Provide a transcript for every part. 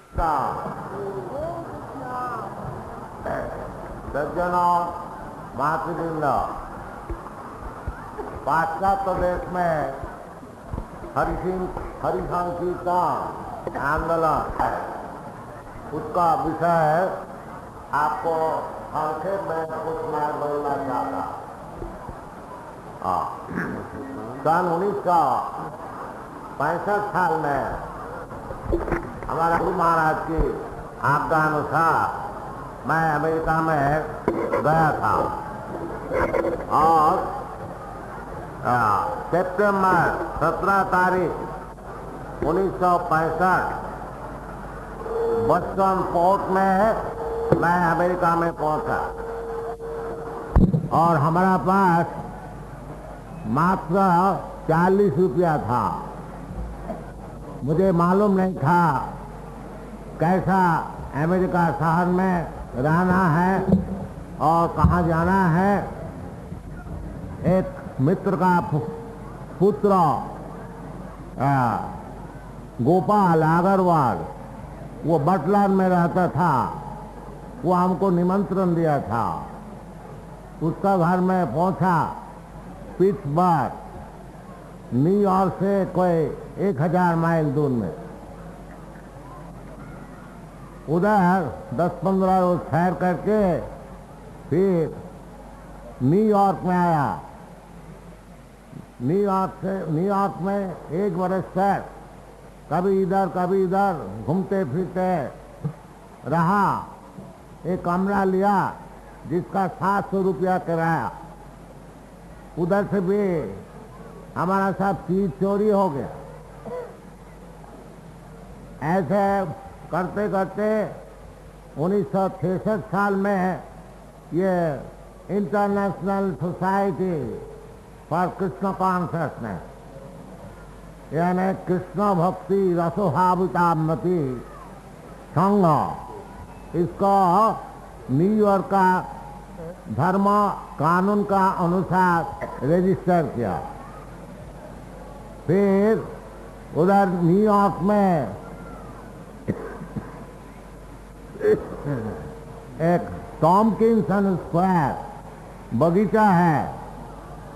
का सज्जनों, मातृवृंद, पाश्चात्य देश में हरिसंकीर्तन आंदोलन है, उसका विषय आपको संक्षेप में कुछ मैं बोलना चाहता। सन 1965 साल में हमारा गुरु महाराज की आज्ञा अनुसार मैं अमेरिका में गया था और सितंबर 17 तारीख 1965 बस्टन पोर्ट में मैं अमेरिका में पहुंचा और हमारा पास मात्र 40 रुपया था। मुझे मालूम नहीं था कैसा अमेरिका शहर में रहना है और कहाँ जाना है। एक मित्र का पुत्र गोपाल अग्रवाल, वो बटलर में रहता था, वो हमको निमंत्रण दिया था। उसका घर में पहुंचा पिट्सबर्ग, न्यूयॉर्क से कोई 1000 माइल दूर में। उधर 10-15 रोज ठहर करके फिर न्यूयॉर्क में आया। न्यूयॉर्क में 1 वर्ष तक कभी इधर घूमते फिरते रहा। एक कमरा लिया जिसका 700 रुपया किराया। उधर से भी हमारा सब चीज चोरी हो गया। ऐसे करते करते 1966 साल में ये international society for Krishna consciousness, यानी कृष्ण भक्ति रसोहावितामति संघ, इसको न्यूयॉर्क का धर्म कानून का अनुसार रजिस्टर किया। फिर उधर न्यूयॉर्क में एक टॉम्किंसन स्क्वायर बगीचा है।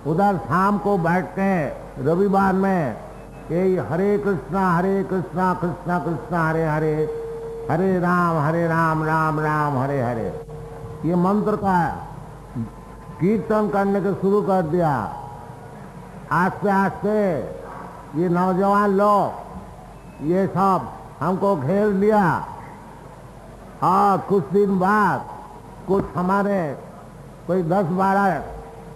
उधर शाम को बैठ के रविवार में यही हरे कृष्णा कृष्णा कृष्णा हरे हरे, हरे राम राम राम हरे हरे, ये मंत्र का कीर्तन करने को शुरू कर दिया। आस्ते आस्ते ये नौजवान लोग ये सब हमको घेर लिया और कुछ दिन बाद कुछ हमारे कोई 10-12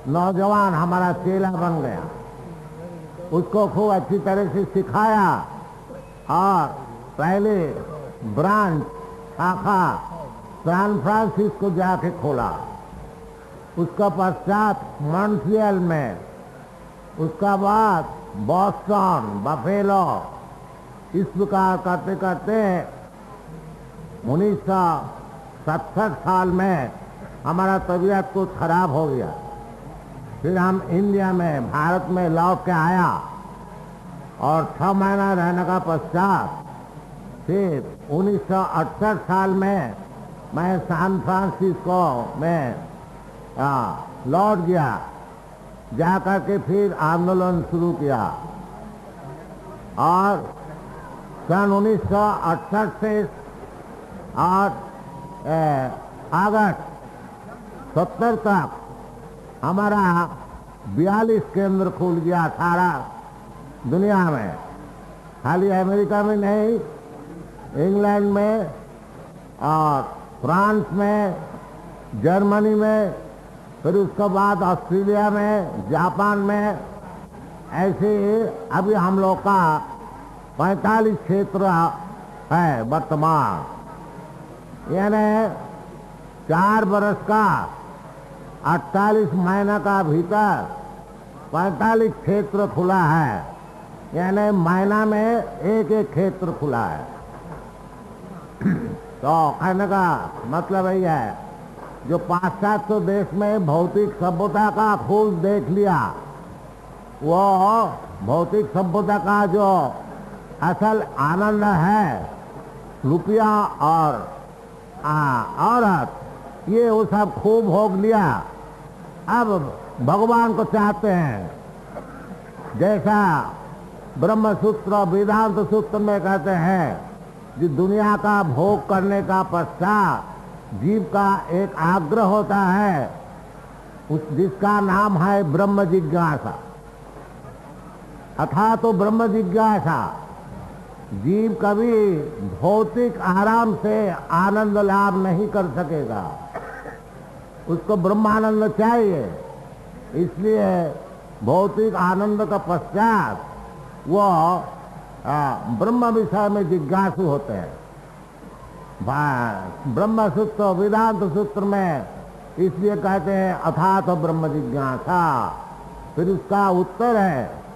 नौजवान हमारा चेला बन गया। उसको खूब अच्छी तरह से सिखाया और पहले ब्रांच शाखा सैन फ्रांसिस्को जाके खोला, उसका पश्चात मॉन्ट्रियल में, उसका बाद बॉस्टन, बफेलो। इस प्रकार करते करते 1967 साल में हमारा तबीयत कुछ खराब हो गया। फिर हम इंडिया में, भारत में लौट के आया और 6 महीना रहने का पश्चात फिर 1968 साल में मैं सैन फ्रांसिस्को में लौट गया। जाकर के फिर आंदोलन शुरू किया और सन 1968 से अगस्त 70 तक हमारा 42 केंद्र खुल गया सारा दुनिया में। खाली अमेरिका में नहीं, इंग्लैंड में और फ्रांस में, जर्मनी में, फिर उसके बाद ऑस्ट्रेलिया में, जापान में। ऐसे अभी हम लोग का 45 क्षेत्र है वर्तमान। यानी 4 बरस का 48 महीना का भीतर 45 क्षेत्र खुला है। यानी महीना में एक क्षेत्र खुला है। तो कहने का मतलब यही है, जो पाश्चात्य देश में भौतिक सभ्यता का खोज देख लिया, वो भौतिक सभ्यता का जो असल आनंद है रुपया और औरत, ये वो सब खूब भोग लिया। अब भगवान को चाहते हैं, जैसा ब्रह्म सूत्र वेदांत सूत्र में कहते हैं कि दुनिया का भोग करने का पश्चात जीव का एक आग्रह होता है, जिसका नाम है ब्रह्म जिज्ञासा। अर्थात तो ब्रह्म जिज्ञासा, जीव कभी भौतिक आराम से आनंद लाभ नहीं कर सकेगा, उसको ब्रह्मानंद चाहिए। इसलिए भौतिक आनंद का पश्चात वो ब्रह्म विषय में जिज्ञासु होते हैं। ब्रह्म सूत्र वेदांत सूत्र में इसलिए कहते हैं अथात ब्रह्म जिज्ञासा। फिर उसका उत्तर है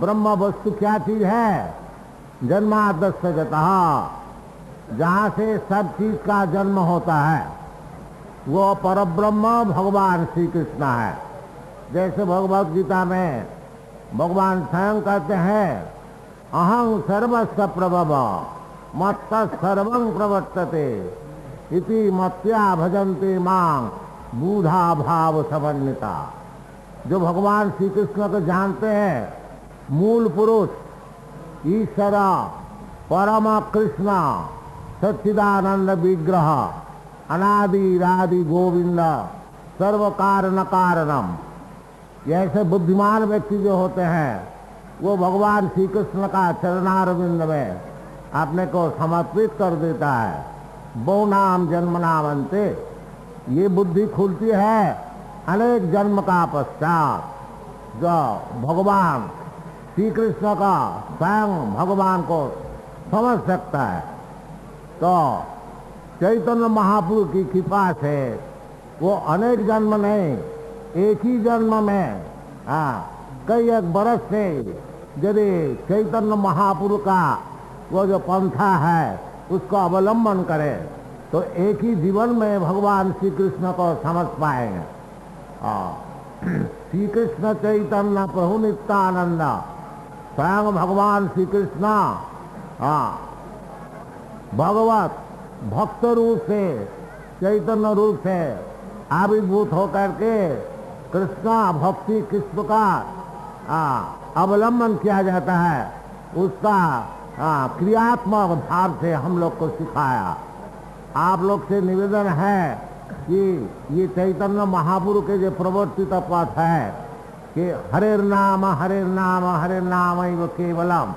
ब्रह्म वस्तु क्या चीज है? जन्माद्यस्य जतः, जहाँ से सब चीज का जन्म होता है वो परब्रह्म भगवान श्री कृष्ण है। जैसे भगवत गीता में भगवान स्वयं कहते हैं अहं सर्वस्य प्रभव मत्तः सर्वं प्रवर्तते इति मत्या भजन्ते मां बूढ़ा भाव समन्विता। जो भगवान श्री कृष्ण को जानते हैं, मूल पुरुष ईश्वर परम कृष्ण सच्चिदानंद विग्रह अनादि रादि गोविंद सर्व कारण कारणम, ऐसे बुद्धिमान व्यक्ति जो होते हैं वो भगवान श्री कृष्ण का चरणारविंद में अपने को समर्पित कर देता है। बहु नाम जन्म नामन्ते, ये बुद्धि खुलती है अनेक जन्म का पश्चात, जो भगवान श्री कृष्ण का स्वयं भगवान को समझ सकता है। तो चैतन्य महाप्रभु की कृपा से वो अनेक जन्म नहीं, एक ही जन्म में कई एक बरस से यदि चैतन्य महाप्रभु का वो जो पंथा है उसको अवलंबन करे तो एक ही जीवन में भगवान श्री कृष्ण को समझ पाएंगे। श्री कृष्ण चैतन्य प्रभु नित्यानंद, स्वयं भगवान श्री कृष्ण भगवत भक्त रूप से चैतन्य रूप से आविर्भूत होकर के कृष्णा भक्ति किस प्रकार अवलंबन किया जाता है उसका क्रियात्मक भाव से हम लोग को सिखाया। आप लोग से निवेदन है कि ये चैतन्य महापुरुष के जो प्रवर्तित पथ है कि हरे नाम हरे नाम हरे नाम एव केवलम,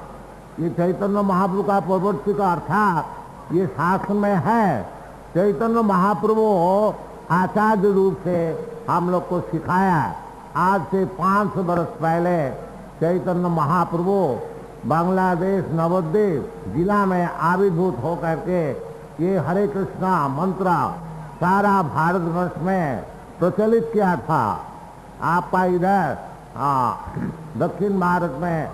ये चैतन्य महाप्रभु का प्रवर्तित अर्थात ये शास्त्र में है। चैतन्य महाप्रभु आचार्य रूप से हम लोग को सिखाया। आज से 500 वर्ष पहले चैतन्य महाप्रभु बांग्लादेश नवद्वीप जिला में आविर्भूत होकर के ये हरे कृष्णा मंत्र सारा भारतवर्ष में प्रचलित किया था। आपका इधर दक्षिण भारत में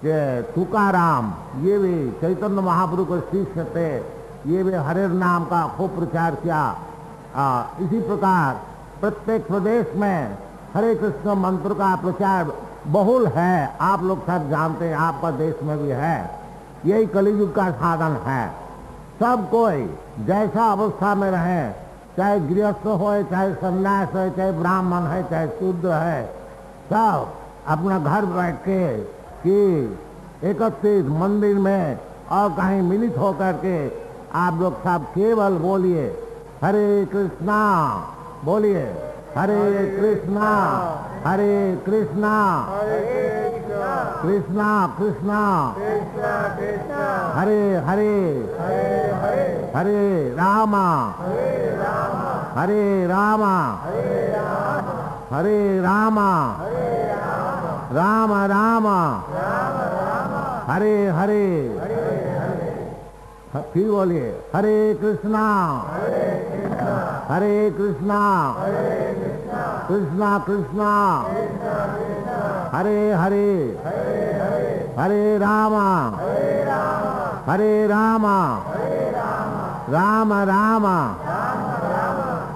ये तुकाराम, ये भी चैतन्य महाप्रभु के शिष्य थे, ये भी हरे नाम का खूब प्रचार किया। इसी प्रकार प्रत्येक प्रदेश में हरे कृष्ण मंत्र का प्रचार बहुल है। आप लोग सब जानते हैं, आपका देश में भी है। यही कलियुग का साधन है। सब कोई जैसा अवस्था में रहे, चाहे गृहस्थ हो, चाहे सन्यास है, चाहे ब्राह्मण है, चाहे शूद्र है, सब अपना घर बैठ के कि एकत्रित मंदिर में और कहीं मिलित होकर के आप लोग सब केवल बोलिए हरे कृष्णा, बोलिए हरे कृष्णा हरे कृष्णा कृष्णा कृष्णा हरे हरे हरे रामा हरे रामा हरे रामा राम राम हरे हरे। फिर बोलिए हरे कृष्णा हरे कृष्णा कृष्णा कृष्णा हरे हरे हरे रामा हरे रामा राम राम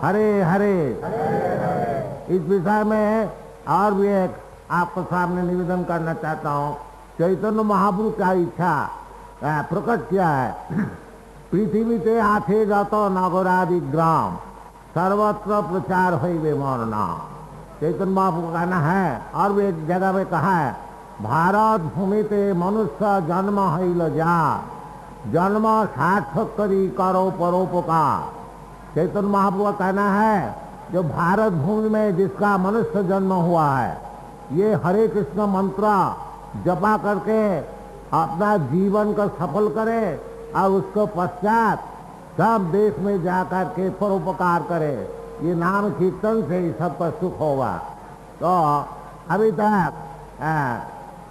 हरे हरे। इस विषय में और भी एक आपको सामने निवेदन करना चाहता हूँ। चैतन्य महाप्रभु का इच्छा प्रकट किया है। पृथ्वीते आथे जतो नगरादि ग्राम सर्वत्र प्रचार होइबे मोर नाम। चैतन्य महाप्रभु का कहना है, और भी एक जगह में कहा है, भारत भूमिते मनुष्य जन्म हईल जा, जन्म सार्थक करी करो परोपकार। चैतन्य महाप्रभु का कहना है, जो भारत भूमि में जिसका मनुष्य जन्म हुआ है, ये हरे कृष्ण मंत्र जपा करके अपना जीवन को सफल करे और उसको पश्चात सब देश में जाकर के परोपकार करे। ये नाम कीर्तन से ही सबका सुख होगा। तो अभी तक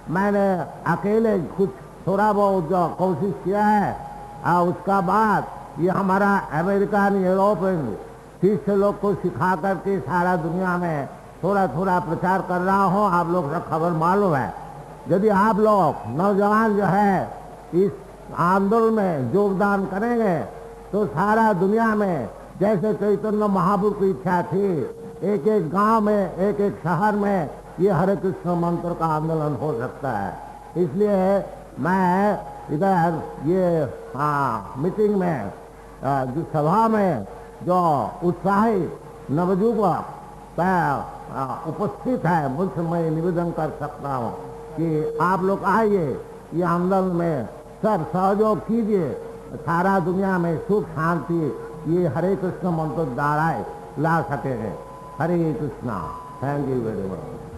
मैंने अकेले कुछ थोड़ा बहुत जो कोशिश किया है, और उसका बाद ये हमारा अमेरिकन यूरोपियन शिष्य लोग को सिखा करके सारा दुनिया में थोड़ा थोड़ा प्रचार कर रहा हूँ। आप लोग को खबर मालूम है। यदि आप लोग नौजवान जो है इस आंदोलन में योगदान करेंगे तो सारा दुनिया में, जैसे चैतन्य महाप्रभु की इच्छा थी, एक एक गांव में, एक एक शहर में ये हरे कृष्ण मंत्र का आंदोलन हो सकता है। इसलिए मैं इधर ये मीटिंग में, जो सभा में जो उत्साहित नवयुवक उपस्थित है, मुझसे मैं निवेदन कर सकता हूँ कि आप लोग आइए, ये आंदोलन में सब सहयोग कीजिए। सारा दुनिया में सुख शांति ये हरे कृष्ण मंत्र द्वारा ला सकेंगे। Hare Krishna. Thank you very much.